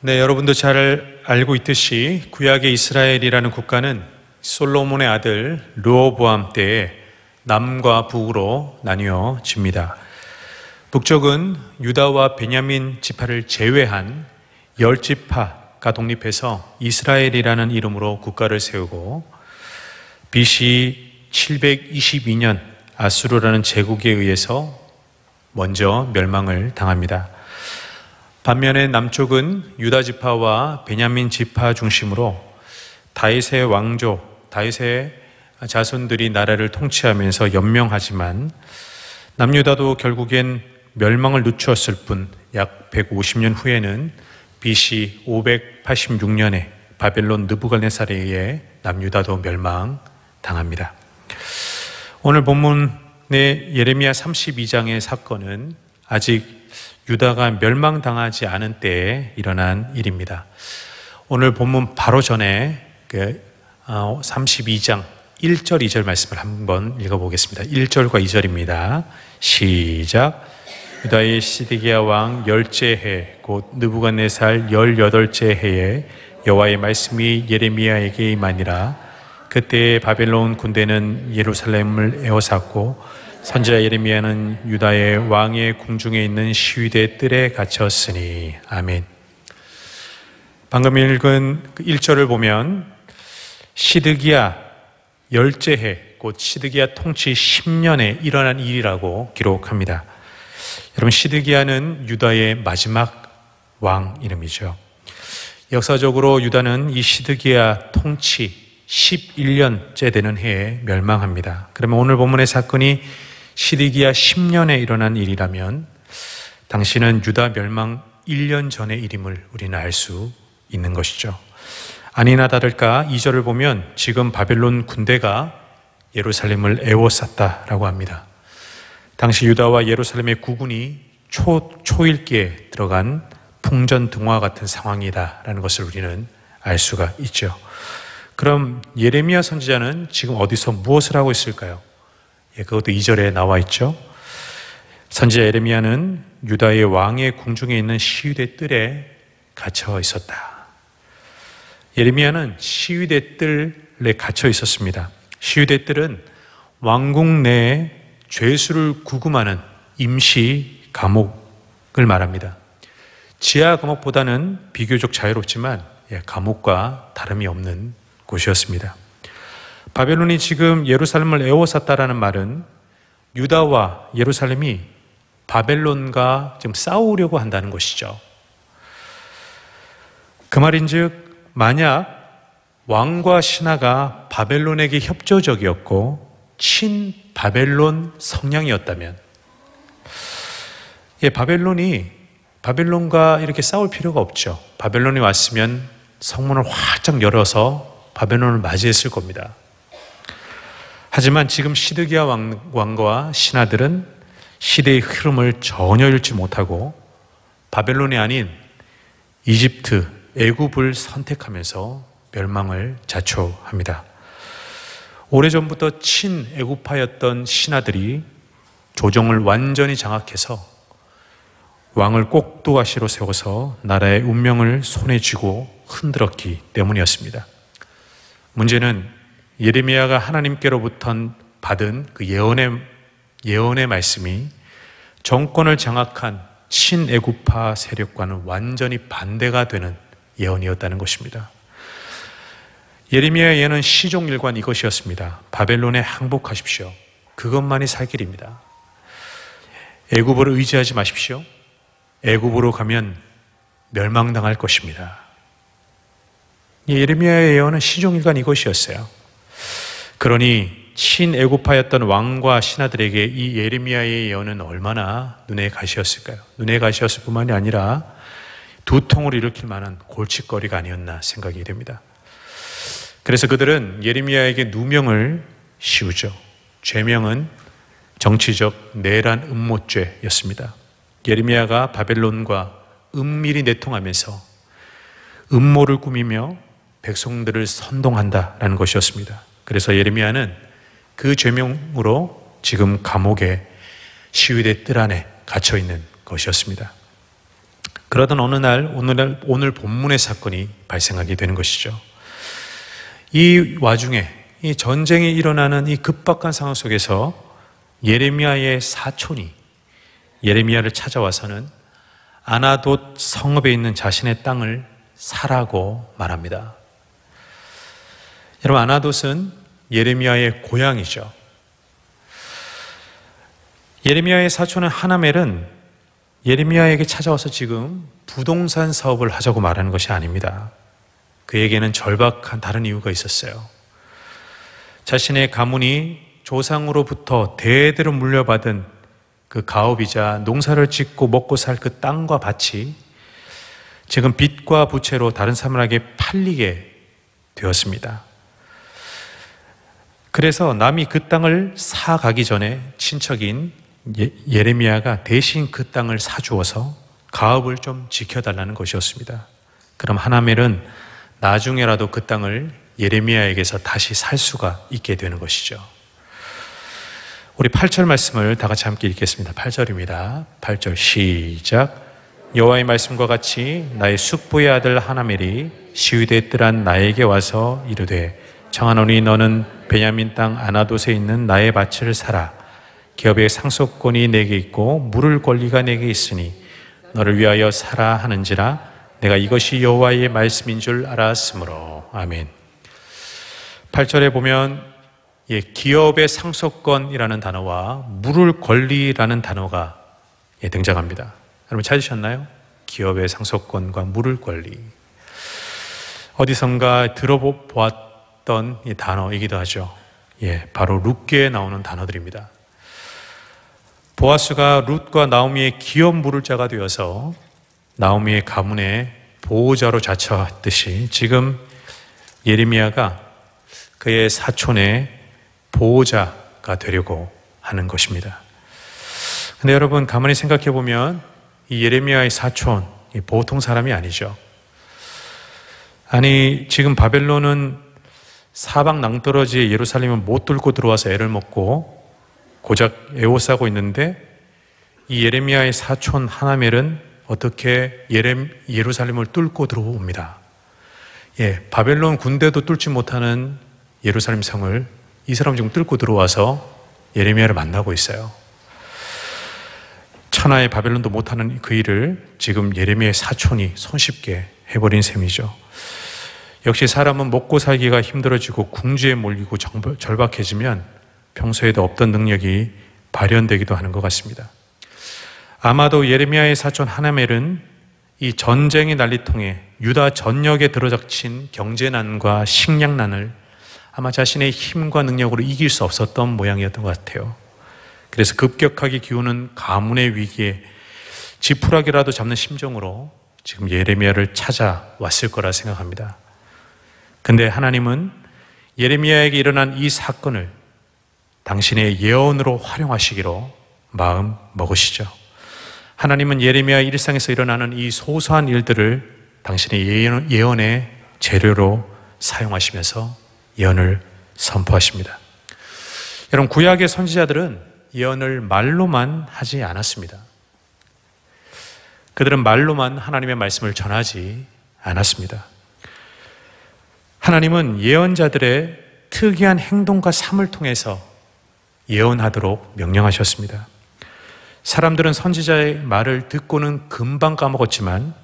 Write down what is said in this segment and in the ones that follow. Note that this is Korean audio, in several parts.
네, 여러분도 잘 알고 있듯이 구약의 이스라엘이라는 국가는 솔로몬의 아들 르호보암 때에 남과 북으로 나뉘어집니다. 북쪽은 유다와 베냐민 지파를 제외한 10지파가 독립해서 이스라엘이라는 이름으로 국가를 세우고 BC 722년 아수르라는 제국에 의해서 먼저 멸망을 당합니다. 반면에 남쪽은 유다 지파와 베냐민 지파 중심으로 다윗의 왕족, 다윗의 자손들이 나라를 통치하면서 연명하지만 남유다도 결국엔 멸망을 늦추었을 뿐 약 150년 후에는 BC 586년에 바벨론 느부갓네살에 의해 남유다도 멸망당합니다. 오늘 본문의 예레미야 32장의 사건은 아직 유다가 멸망당하지 않은 때에 일어난 일입니다. 오늘 본문 바로 전에 32장 1절 2절 말씀을 한번 읽어보겠습니다. 1절과 2절입니다. 시작. 유다의 시드기야 왕 10째 해 곧 느부갓네살 18째 해에 여호와의 말씀이 예레미야에게 임하니라. 그때 바벨론 군대는 예루살렘을 에워쌌고 선지자 예레미야는 유다의 왕의 궁중에 있는 시위대 뜰에 갇혔으니. 아멘. 방금 읽은 1절을 보면 시드기야 10째 해, 곧 시드기야 통치 10년에 일어난 일이라고 기록합니다. 여러분, 시드기야는 유다의 마지막 왕 이름이죠. 역사적으로 유다는 이 시드기야 통치 11년째 되는 해에 멸망합니다. 그러면 오늘 본문의 사건이 시드기야 10년에 일어난 일이라면 당시는 유다 멸망 1년 전의 일임을 우리는 알 수 있는 것이죠. 아니나 다를까 2절을 보면 지금 바벨론 군대가 예루살렘을 에워쌌다라고 합니다. 당시 유다와 예루살렘의 국군이 초일기에 들어간 풍전등화 같은 상황이다라는 것을 우리는 알 수가 있죠. 그럼 예레미야 선지자는 지금 어디서 무엇을 하고 있을까요? 그것도 2절에 나와 있죠. 선지자 예레미야는 유다의 왕의 궁중에 있는 시위대 뜰에 갇혀 있었다. 예레미야는 시위대 뜰에 갇혀 있었습니다. 시위대 뜰은 왕궁 내에 죄수를 구금하는 임시 감옥을 말합니다. 지하 감옥보다는 비교적 자유롭지만 감옥과 다름이 없는 곳이었습니다. 바벨론이 지금 예루살렘을 에워쌌다라는 말은 유다와 예루살렘이 바벨론과 지금 싸우려고 한다는 것이죠. 그 말인즉 만약 왕과 신하가 바벨론에게 협조적이었고 친바벨론 성향이었다면 바벨론과 이렇게 싸울 필요가 없죠. 바벨론이 왔으면 성문을 활짝 열어서 바벨론을 맞이했을 겁니다. 하지만 지금 시드기야 왕과 신하들은 시대의 흐름을 전혀 읽지 못하고 바벨론이 아닌 이집트, 애굽을 선택하면서 멸망을 자초합니다. 오래전부터 친애굽파였던 신하들이 조정을 완전히 장악해서 왕을 꼭두가시로 세워서 나라의 운명을 손에 쥐고 흔들었기 때문이었습니다. 문제는 예레미야가 하나님께로부터 받은 그 예언의 말씀이 정권을 장악한 친애굽파 세력과는 완전히 반대가 되는 예언이었다는 것입니다. 예레미야의 예언은 시종일관 이것이었습니다. 바벨론에 항복하십시오. 그것만이 살 길입니다. 애굽을 의지하지 마십시오. 애굽으로 가면 멸망당할 것입니다. 예레미야의 예언은 시종일관 이것이었어요. 그러니 친애굽파였던 왕과 신하들에게 이 예레미야의 예언은 얼마나 눈에 가시였을까요? 눈에 가시였을 뿐만이 아니라 두통을 일으킬 만한 골칫거리가 아니었나 생각이 됩니다. 그래서 그들은 예레미야에게 누명을 씌우죠. 죄명은 정치적 내란 음모죄였습니다. 예레미야가 바벨론과 은밀히 내통하면서 음모를 꾸미며 백성들을 선동한다라는 것이었습니다. 그래서 예레미야는 그 죄명으로 지금 감옥에 시위대 뜰 안에 갇혀 있는 것이었습니다. 그러던 어느 날 오늘 본문의 사건이 발생하게 되는 것이죠. 이 와중에 이 전쟁이 일어나는 이 급박한 상황 속에서 예레미야의 사촌이 예레미야를 찾아와서는 아나돗 성읍에 있는 자신의 땅을 사라고 말합니다. 여러분, 아나돗은 예레미야의 고향이죠. 예레미야의 사촌은 하나멜은 예레미야에게 찾아와서 지금 부동산 사업을 하자고 말하는 것이 아닙니다. 그에게는 절박한 다른 이유가 있었어요. 자신의 가문이 조상으로부터 대대로 물려받은 그 가업이자 농사를 짓고 먹고 살 그 땅과 밭이 지금 빚과 부채로 다른 사람에게 팔리게 되었습니다. 그래서 남이 그 땅을 사가기 전에 친척인 예레미야가 대신 그 땅을 사주어서 가업을 좀 지켜달라는 것이었습니다. 그럼 하나멜은 나중에라도 그 땅을 예레미야에게서 다시 살 수가 있게 되는 것이죠. 우리 8절 말씀을 다 같이 함께 읽겠습니다. 8절입니다. 8절 시작. 여호와의 말씀과 같이 나의 숙부의 아들 하나멜이 시위대 뜰한 나에게 와서 이르되 청하노니 너는 베냐민 땅 아나돗에 있는 나의 밭을 사라. 기업의 상속권이 내게 있고 물을 권리가 내게 있으니 너를 위하여 사라 하는지라 내가 이것이 여호와의 말씀인 줄 알았으므로. 아멘. 8절에 보면 기업의 상속권이라는 단어와 물을 권리라는 단어가 등장합니다. 여러분 찾으셨나요? 기업의 상속권과 물을 권리. 어디선가 들어보았던 이 단어이기도 하죠. 바로 룻기에 나오는 단어들입니다. 보아스가 룻과 나오미의 기업 물을 자가 되어서 나오미의 가문의 보호자로 자처했듯이 지금 예레미야가 그의 사촌의 보호자가 되려고 하는 것입니다. 근데 여러분 가만히 생각해 보면 이 예레미야의 사촌 보통 사람이 아니죠. 아니 지금 바벨론은 사방 낭떠러지에 예루살렘을 못 뚫고 들어와서 애를 먹고 고작 애워싸고 있는데 이 예레미야의 사촌 하나멜은 어떻게 예루살렘을 뚫고 들어옵니다. 바벨론 군대도 뚫지 못하는 예루살렘 성을 이 사람 지금 뚫고 들어와서 예레미야를 만나고 있어요. 천하의 바벨론도 못하는 그 일을 지금 예레미야의 사촌이 손쉽게 해버린 셈이죠. 역시 사람은 먹고 살기가 힘들어지고 궁지에 몰리고 절박해지면 평소에도 없던 능력이 발현되기도 하는 것 같습니다. 아마도 예레미야의 사촌 하나멜은 이 전쟁의 난리통에 유다 전역에 들어닥친 경제난과 식량난을 아마 자신의 힘과 능력으로 이길 수 없었던 모양이었던 것 같아요. 그래서 급격하게 기우는 가문의 위기에 지푸라기라도 잡는 심정으로 지금 예레미야를 찾아왔을 거라 생각합니다. 근데 하나님은 예레미야에게 일어난 이 사건을 당신의 예언으로 활용하시기로 마음 먹으시죠. 하나님은 예레미야의 일상에서 일어나는 이 소소한 일들을 당신의 예언의 재료로 사용하시면서 예언을 선포하십니다. 여러분, 구약의 선지자들은 예언을 말로만 하지 않았습니다. 그들은 말로만 하나님의 말씀을 전하지 않았습니다. 하나님은 예언자들의 특이한 행동과 삶을 통해서 예언하도록 명령하셨습니다. 사람들은 선지자의 말을 듣고는 금방 까먹었지만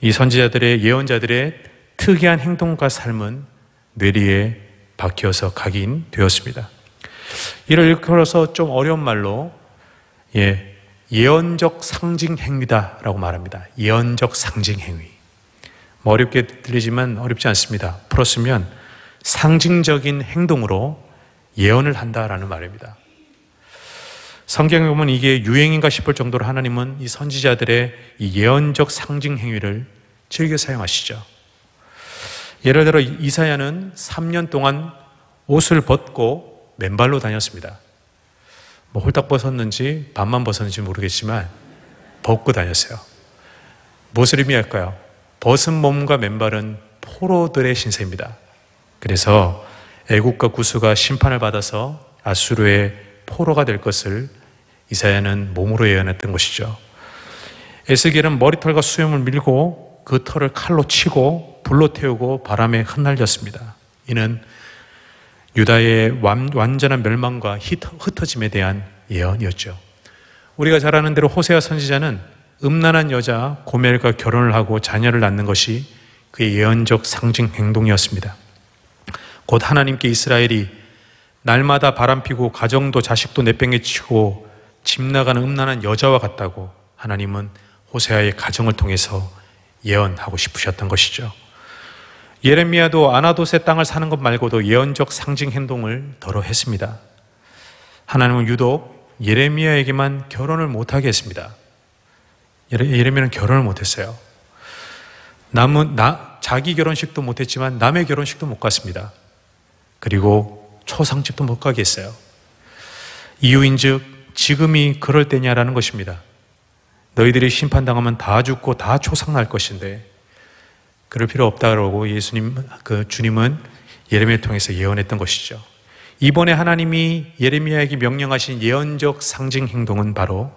이 선지자들의 예언자들의 특이한 행동과 삶은 뇌리에 박혀서 각인되었습니다. 이를 일컬어서 좀 어려운 말로 예언적 상징 행위다라고 말합니다. 예언적 상징 행위. 어렵게 들리지만 어렵지 않습니다. 풀었으면 상징적인 행동으로 예언을 한다라는 말입니다. 성경에 보면 이게 유행인가 싶을 정도로 하나님은 이 선지자들의 이 예언적 상징 행위를 즐겨 사용하시죠. 예를 들어 이사야는 3년 동안 옷을 벗고 맨발로 다녔습니다. 홀딱 벗었는지 반만 벗었는지 모르겠지만 벗고 다녔어요. 무엇을 의미할까요? 벗은 몸과 맨발은 포로들의 신세입니다. 그래서 애국과 구스가 심판을 받아서 아수르의 포로가 될 것을 이사야는 몸으로 예언했던 것이죠. 에스겔은 머리털과 수염을 밀고 그 털을 칼로 치고 불로 태우고 바람에 흩날렸습니다. 이는 유다의 완전한 멸망과 흩어짐에 대한 예언이었죠. 우리가 잘 아는 대로 호세아 선지자는 음란한 여자 고멜과 결혼을 하고 자녀를 낳는 것이 그의 예언적 상징 행동이었습니다. 곧 하나님께 이스라엘이 날마다 바람피고 가정도 자식도 내팽개치고 집 나가는 음란한 여자와 같다고 하나님은 호세아의 가정을 통해서 예언하고 싶으셨던 것이죠. 예레미야도 아나돗의 땅을 사는 것 말고도 예언적 상징 행동을 더러 했습니다. 하나님은 유독 예레미야에게만 결혼을 못하게 했습니다. 예레미야는 결혼을 못했어요. 자기 결혼식도 못했지만 남의 결혼식도 못 갔습니다. 그리고 초상집도 못 가게 했어요. 이유인즉 지금이 그럴 때냐라는 것입니다. 너희들이 심판당하면 다 죽고 다 초상날 것인데 그럴 필요 없다고 주님은 예레미야를 통해서 예언했던 것이죠. 이번에 하나님이 예레미야에게 명령하신 예언적 상징 행동은 바로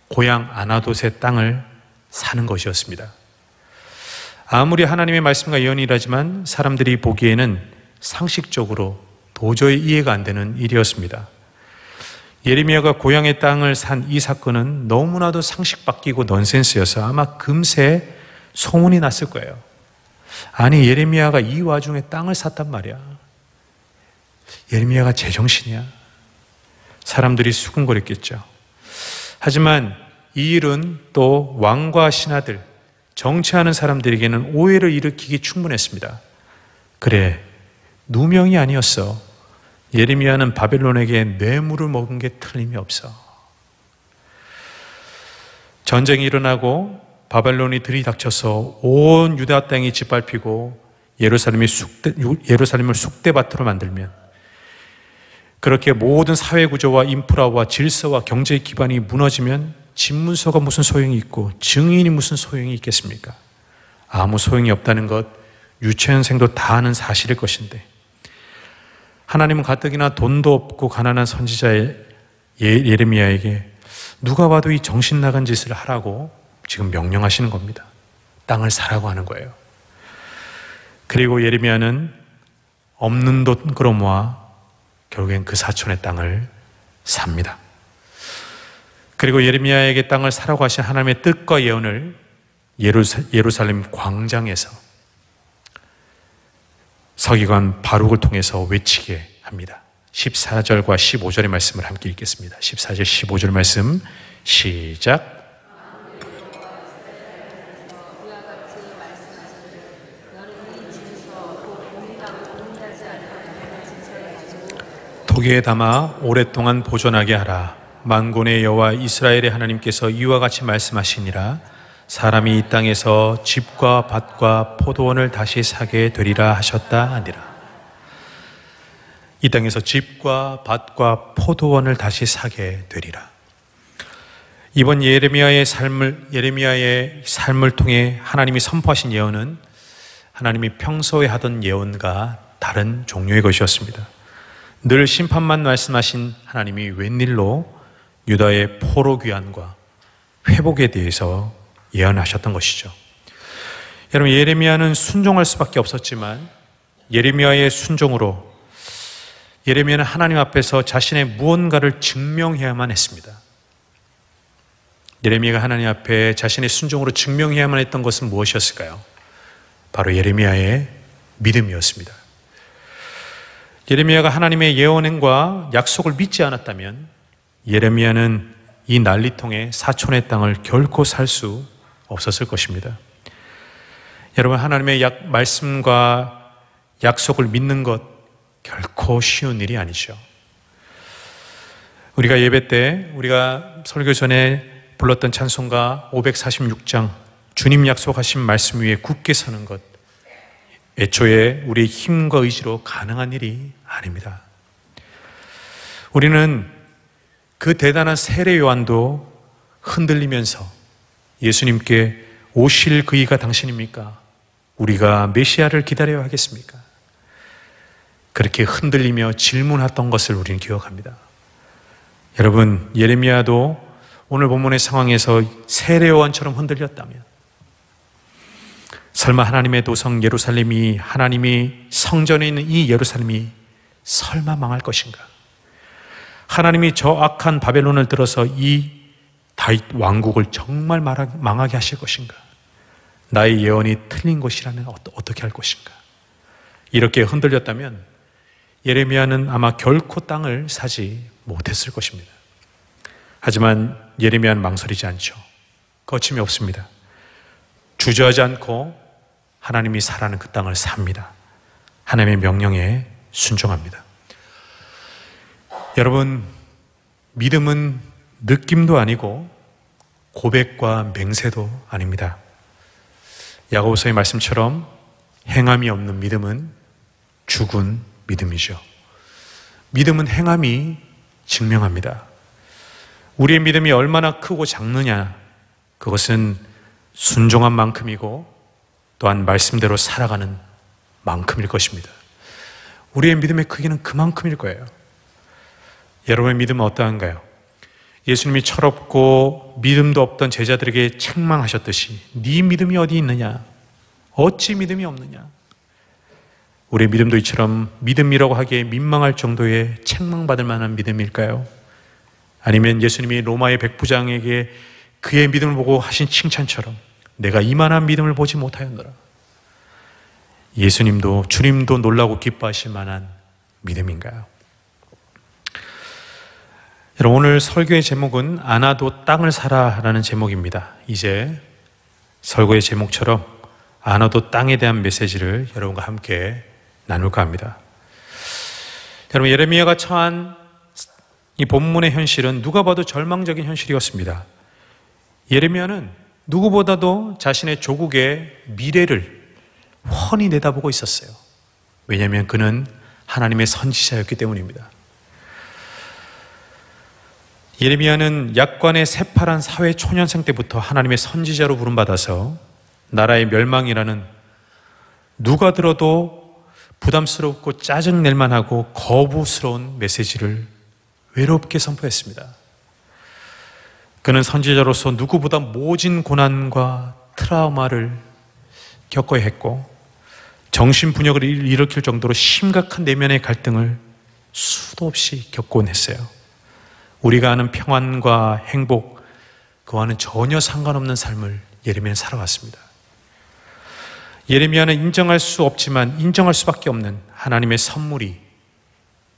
고향 아나돗의 땅을 사는 것이었습니다. 아무리 하나님의 말씀과 예언이라지만 사람들이 보기에는 상식적으로 도저히 이해가 안 되는 일이었습니다. 예레미야가 고향의 땅을 산 이 사건은 너무나도 상식 바뀌고 넌센스여서 아마 금세 소문이 났을 거예요. 아니, 예레미야가 이 와중에 땅을 샀단 말이야. 예레미야가 제정신이야. 사람들이 수군거렸겠죠. 하지만 이 일은 또 왕과 신하들, 정치하는 사람들에게는 오해를 일으키기 충분했습니다. 그래, 누명이 아니었어. 예레미야는 바벨론에게 뇌물을 먹은 게 틀림이 없어. 전쟁이 일어나고 바벨론이 들이닥쳐서 온 유다 땅이 짓밟히고 예루살렘을 쑥대밭으로 만들면, 그렇게 모든 사회 구조와 인프라와 질서와 경제의 기반이 무너지면 집문서가 무슨 소용이 있고 증인이 무슨 소용이 있겠습니까? 아무 소용이 없다는 것 유치원생도 다 아는 사실일 것인데, 하나님은 가뜩이나 돈도 없고 가난한 선지자의 예레미야에게 누가 봐도 이 정신 나간 짓을 하라고 지금 명령하시는 겁니다. 땅을 사라고 하는 거예요. 그리고 예레미야는 없는 돈 끌어모아 결국엔 그 사촌의 땅을 삽니다. 그리고 예레미야에게 땅을 사라고 하신 하나님의 뜻과 예언을 예루살렘 광장에서 서기관 바룩을 통해서 외치게 합니다. 14절과 15절의 말씀을 함께 읽겠습니다. 14절 15절 말씀 시작. 독에 담아 오랫동안 보존하게 하라. 만군의 여호와 이스라엘의 하나님께서 이와 같이 말씀하시니라. 사람이 이 땅에서 집과 밭과 포도원을 다시 사게 되리라 하셨다 하니라. 이 땅에서 집과 밭과 포도원을 다시 사게 되리라. 이번 예레미야의 삶을 통해 하나님이 선포하신 예언은 하나님이 평소에 하던 예언과 다른 종류의 것이었습니다. 늘 심판만 말씀하신 하나님이 웬일로 유다의 포로 귀환과 회복에 대해서 예언하셨던 것이죠. 여러분, 예레미야는 순종할 수밖에 없었지만 예레미야의 순종으로 예레미야는 하나님 앞에서 자신의 무언가를 증명해야만 했습니다. 예레미야가 하나님 앞에 자신의 순종으로 증명해야만 했던 것은 무엇이었을까요? 바로 예레미야의 믿음이었습니다. 예레미야가 하나님의 예언과 약속을 믿지 않았다면 예레미야는 이 난리통의 사촌의 땅을 결코 살 수 없었을 것입니다. 여러분, 하나님의 말씀과 약속을 믿는 것 결코 쉬운 일이 아니죠. 우리가 예배 때 우리가 설교 전에 불렀던 찬송가 546장 주님 약속하신 말씀 위에 굳게 서는 것, 애초에 우리의 힘과 의지로 가능한 일이 아닙니다. 우리는 그 대단한 세례 요한도 흔들리면서 예수님께 오실 그 이가 당신입니까? 우리가 메시아를 기다려야 하겠습니까? 그렇게 흔들리며 질문했던 것을 우리는 기억합니다. 여러분, 예레미야도 오늘 본문의 상황에서 세례요한처럼 흔들렸다면, 설마 하나님의 도성 예루살렘이, 하나님이 성전에 있는 이 예루살렘이 설마 망할 것인가? 하나님이 저 악한 바벨론을 들어서 이 다윗 왕국을 정말 망하게 하실 것인가? 나의 예언이 틀린 것이라면 어떻게 할 것인가? 이렇게 흔들렸다면 예레미야는 아마 결코 땅을 사지 못했을 것입니다. 하지만 예레미야는 망설이지 않죠. 거침이 없습니다. 주저하지 않고 하나님이 사라는 그 땅을 삽니다. 하나님의 명령에 순종합니다. 여러분, 믿음은 느낌도 아니고 고백과 맹세도 아닙니다. 야고보서의 말씀처럼 행함이 없는 믿음은 죽은 믿음이죠. 믿음은 행함이 증명합니다. 우리의 믿음이 얼마나 크고 작느냐, 그것은 순종한 만큼이고 또한 말씀대로 살아가는 만큼일 것입니다. 우리의 믿음의 크기는 그만큼일 거예요. 여러분의 믿음은 어떠한가요? 예수님이 철없고 믿음도 없던 제자들에게 책망하셨듯이 네 믿음이 어디 있느냐? 어찌 믿음이 없느냐? 우리의 믿음도 이처럼 믿음이라고 하기에 민망할 정도의 책망받을 만한 믿음일까요? 아니면 예수님이 로마의 백부장에게 그의 믿음을 보고 하신 칭찬처럼 내가 이만한 믿음을 보지 못하였노라, 예수님도 주님도 놀라고 기뻐하실 만한 믿음인가요? 여러분, 오늘 설교의 제목은 안아도 땅을 사라라는 제목입니다. 이제 설교의 제목처럼 안아도 땅에 대한 메시지를 여러분과 함께 나눌까 합니다. 여러분, 예레미야가 처한 이 본문의 현실은 누가 봐도 절망적인 현실이었습니다. 예레미야는 누구보다도 자신의 조국의 미래를 훤히 내다보고 있었어요. 왜냐하면 그는 하나님의 선지자였기 때문입니다. 예레미야는 약관의 새파란 사회 초년생 때부터 하나님의 선지자로 부름받아서 나라의 멸망이라는 누가 들어도 부담스럽고 짜증낼 만하고 거부스러운 메시지를 외롭게 선포했습니다. 그는 선지자로서 누구보다 모진 고난과 트라우마를 겪어야 했고 정신분열을 일으킬 정도로 심각한 내면의 갈등을 수도 없이 겪곤 했어요. 우리가 아는 평안과 행복, 그와는 전혀 상관없는 삶을 예레미야는 살아왔습니다. 예레미야는 인정할 수 없지만 인정할 수밖에 없는 하나님의 선물이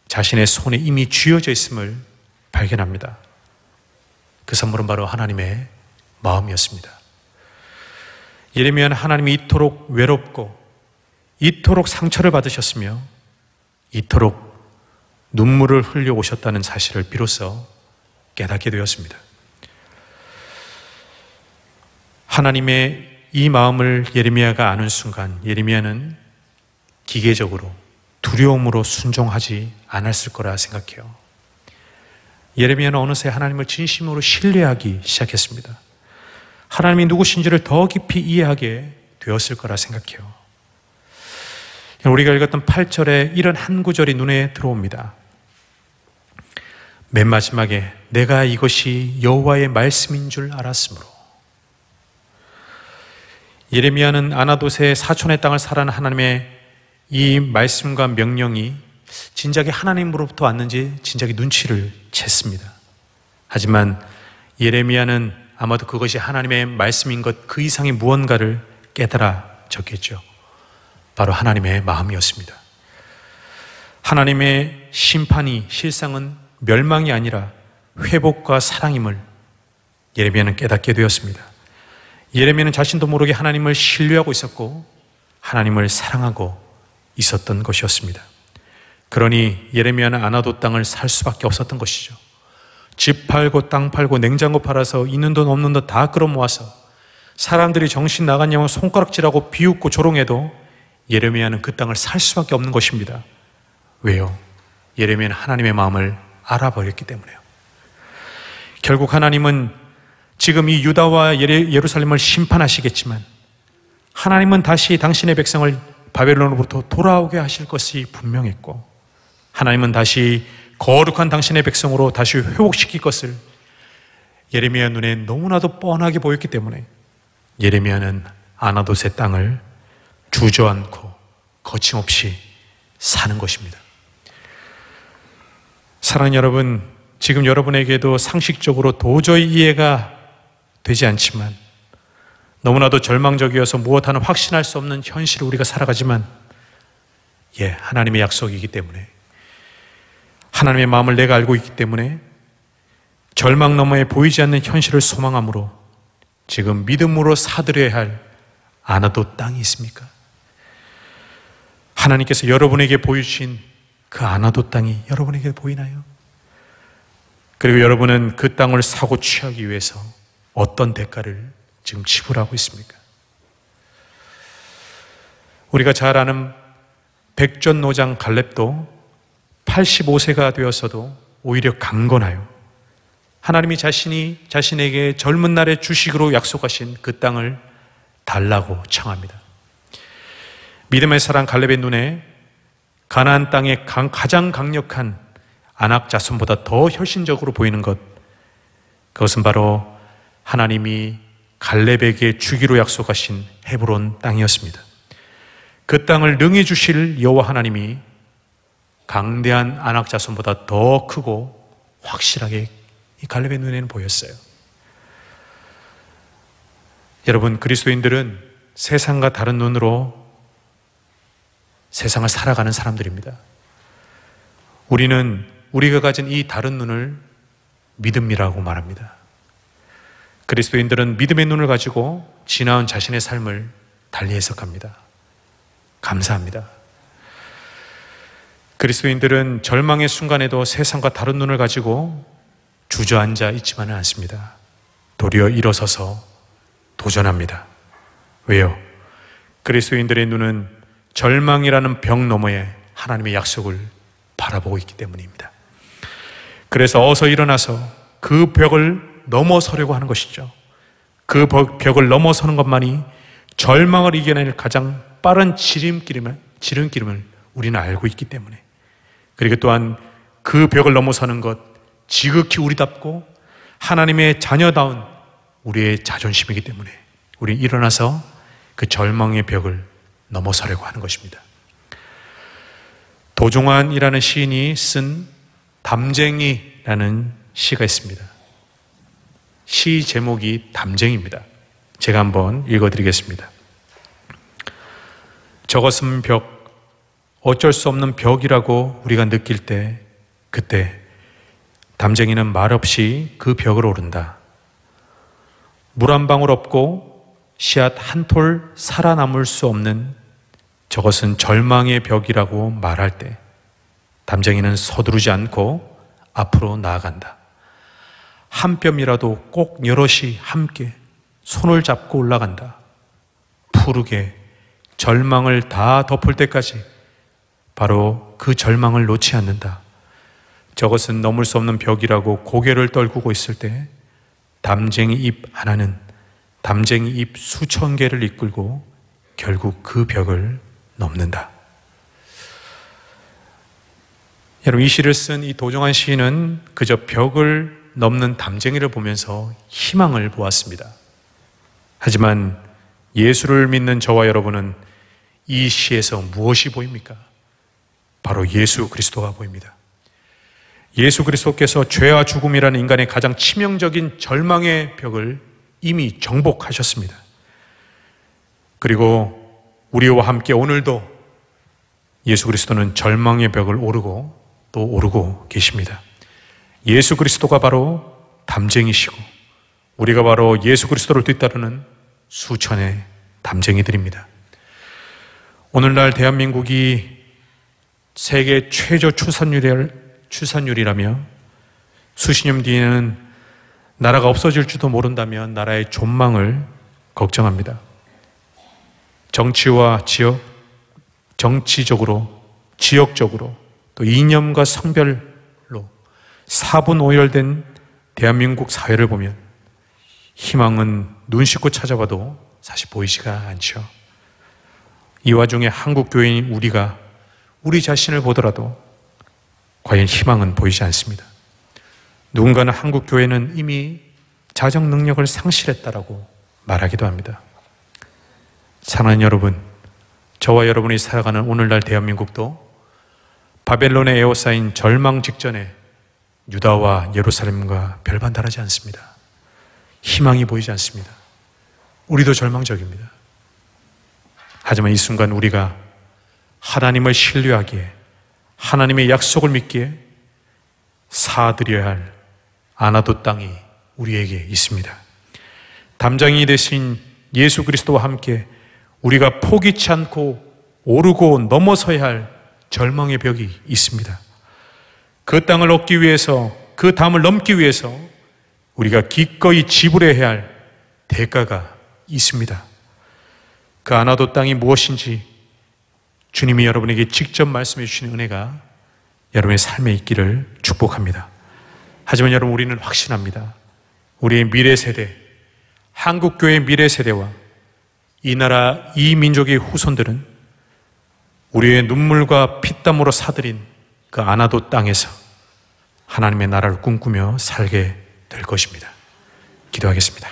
자신의 손에 이미 쥐어져 있음을 발견합니다. 그 선물은 바로 하나님의 마음이었습니다. 예레미야는 하나님이 이토록 외롭고 이토록 상처를 받으셨으며 이토록 눈물을 흘려오셨다는 사실을 비로소 깨닫게 되었습니다. 하나님의 이 마음을 예레미야가 아는 순간 예레미야는 기계적으로 두려움으로 순종하지 않았을 거라 생각해요. 예레미야는 어느새 하나님을 진심으로 신뢰하기 시작했습니다. 하나님이 누구신지를 더 깊이 이해하게 되었을 거라 생각해요. 우리가 읽었던 8절에 이런 한 구절이 눈에 들어옵니다. 맨 마지막에 내가 이것이 여호와의 말씀인 줄 알았으므로. 예레미야는 아나돗의 사촌의 땅을 사라는 하나님의 이 말씀과 명령이 진작에 하나님으로부터 왔는지 진작에 눈치를 챘습니다. 하지만 예레미야는 아마도 그것이 하나님의 말씀인 것 그 이상의 무언가를 깨달아졌겠죠. 바로 하나님의 마음이었습니다. 하나님의 심판이 실상은 멸망이 아니라 회복과 사랑임을 예레미야는 깨닫게 되었습니다. 예레미야는 자신도 모르게 하나님을 신뢰하고 있었고 하나님을 사랑하고 있었던 것이었습니다. 그러니 예레미야는 아나돗 땅을 살 수밖에 없었던 것이죠. 집 팔고 땅 팔고 냉장고 팔아서 있는 돈 없는 돈 다 끌어모아서 사람들이 정신 나간 양을 손가락질하고 비웃고 조롱해도 예레미야는 그 땅을 살 수밖에 없는 것입니다. 왜요? 예레미야는 하나님의 마음을 알아버렸기 때문에요. 결국 하나님은 지금 이 유다와 예루살렘을 심판하시겠지만 하나님은 다시 당신의 백성을 바벨론으로부터 돌아오게 하실 것이 분명했고 하나님은 다시 거룩한 당신의 백성으로 다시 회복시킬 것을 예레미야 눈에 너무나도 뻔하게 보였기 때문에 예레미야는 아나돗의 땅을 주저앉고 거침없이 사는 것입니다. 사랑하는 여러분, 지금 여러분에게도 상식적으로 도저히 이해가 되지 않지만 너무나도 절망적이어서 무엇 하나 확신할 수 없는 현실을 우리가 살아가지만 하나님의 약속이기 때문에, 하나님의 마음을 내가 알고 있기 때문에 절망 너머에 보이지 않는 현실을 소망함으로 지금 믿음으로 사들여야 할 아나돗 땅이 있습니까? 하나님께서 여러분에게 보여주신 그 아나돗 땅이 여러분에게 보이나요? 그리고 여러분은 그 땅을 사고 취하기 위해서 어떤 대가를 지금 지불하고 있습니까? 우리가 잘 아는 백전노장 갈렙도 85세가 되었어도 오히려 강건하여 하나님이 자신에게 젊은 날에 주식으로 약속하신 그 땅을 달라고 청합니다. 믿음의 사람 갈렙의 눈에 가나안 땅의 가장 강력한 아낙 자손보다 더 혈신적으로 보이는 것, 그것은 바로 하나님이 갈렙에게 주기로 약속하신 헤브론 땅이었습니다. 그 땅을 능히 주실 여호와 하나님이 강대한 아낙 자손보다 더 크고 확실하게 이 갈렙의 눈에는 보였어요. 여러분, 그리스도인들은 세상과 다른 눈으로 세상을 살아가는 사람들입니다. 우리는 우리가 가진 이 다른 눈을 믿음이라고 말합니다. 그리스도인들은 믿음의 눈을 가지고 지나온 자신의 삶을 달리 해석합니다. 감사합니다. 그리스도인들은 절망의 순간에도 세상과 다른 눈을 가지고 주저앉아 있지만은 않습니다. 도리어 일어서서 도전합니다. 왜요? 그리스도인들의 눈은 절망이라는 벽 너머에 하나님의 약속을 바라보고 있기 때문입니다. 그래서 어서 일어나서 그 벽을 넘어서려고 하는 것이죠. 그 벽을 넘어서는 것만이 절망을 이겨낼 가장 빠른 지름길임을 우리는 알고 있기 때문에, 그리고 또한 그 벽을 넘어서는 것 지극히 우리답고 하나님의 자녀다운 우리의 자존심이기 때문에 우리는 일어나서 그 절망의 벽을 넘어서려고 하는 것입니다. 도종환이라는 시인이 쓴 담쟁이라는 시가 있습니다. 시 제목이 담쟁이입니다. 제가 한번 읽어드리겠습니다. 저것은 벽, 어쩔 수 없는 벽이라고 우리가 느낄 때, 그때 담쟁이는 말없이 그 벽을 오른다. 물 한 방울 없고 씨앗 한 톨 살아남을 수 없는 저것은 절망의 벽이라고 말할 때 담쟁이는 서두르지 않고 앞으로 나아간다. 한 뼘이라도 꼭 여럿이 함께 손을 잡고 올라간다. 푸르게 절망을 다 덮을 때까지 바로 그 절망을 놓지 않는다. 저것은 넘을 수 없는 벽이라고 고개를 떨구고 있을 때 담쟁이 잎 하나는 담쟁이 잎 수천 개를 이끌고 결국 그 벽을 넘는다. 여러분, 이 시를 쓴 이 도종환 시인은 그저 벽을 넘는 담쟁이를 보면서 희망을 보았습니다. 하지만 예수를 믿는 저와 여러분은 이 시에서 무엇이 보입니까? 바로 예수 그리스도가 보입니다. 예수 그리스도께서 죄와 죽음이라는 인간의 가장 치명적인 절망의 벽을 이미 정복하셨습니다. 그리고 우리와 함께 오늘도 예수 그리스도는 절망의 벽을 오르고 또 오르고 계십니다. 예수 그리스도가 바로 담쟁이시고 우리가 바로 예수 그리스도를 뒤따르는 수천의 담쟁이들입니다. 오늘날 대한민국이 세계 최저 출산율이라며 수십 년 뒤에는 나라가 없어질지도 모른다면 나라의 존망을 걱정합니다. 정치적으로, 지역적으로, 또 이념과 성별로 사분오열된 대한민국 사회를 보면 희망은 눈 씻고 찾아봐도 사실 보이지가 않죠. 이 와중에 한국 교회인 우리가 우리 자신을 보더라도 과연 희망은 보이지 않습니다. 누군가는 한국 교회는 이미 자정 능력을 상실했다라고 말하기도 합니다. 사랑하는 여러분, 저와 여러분이 살아가는 오늘날 대한민국도 바벨론에 에워싸인 절망 직전에 유다와 예루살렘과 별반 다르지 않습니다. 희망이 보이지 않습니다. 우리도 절망적입니다. 하지만 이 순간 우리가 하나님을 신뢰하기에, 하나님의 약속을 믿기에 사드려야 할 아나도 땅이 우리에게 있습니다. 담장이 되신 예수 그리스도와 함께 우리가 포기치 않고 오르고 넘어서야 할 절망의 벽이 있습니다. 그 땅을 얻기 위해서, 그 담을 넘기 위해서 우리가 기꺼이 지불해야 할 대가가 있습니다. 그 아나도 땅이 무엇인지 주님이 여러분에게 직접 말씀해 주시는 은혜가 여러분의 삶에 있기를 축복합니다. 하지만 여러분, 우리는 확신합니다. 우리의 미래 세대, 한국교회의 미래 세대와 이 나라, 이 민족의 후손들은 우리의 눈물과 피땀으로 사들인 그 아나도 땅에서 하나님의 나라를 꿈꾸며 살게 될 것입니다. 기도하겠습니다.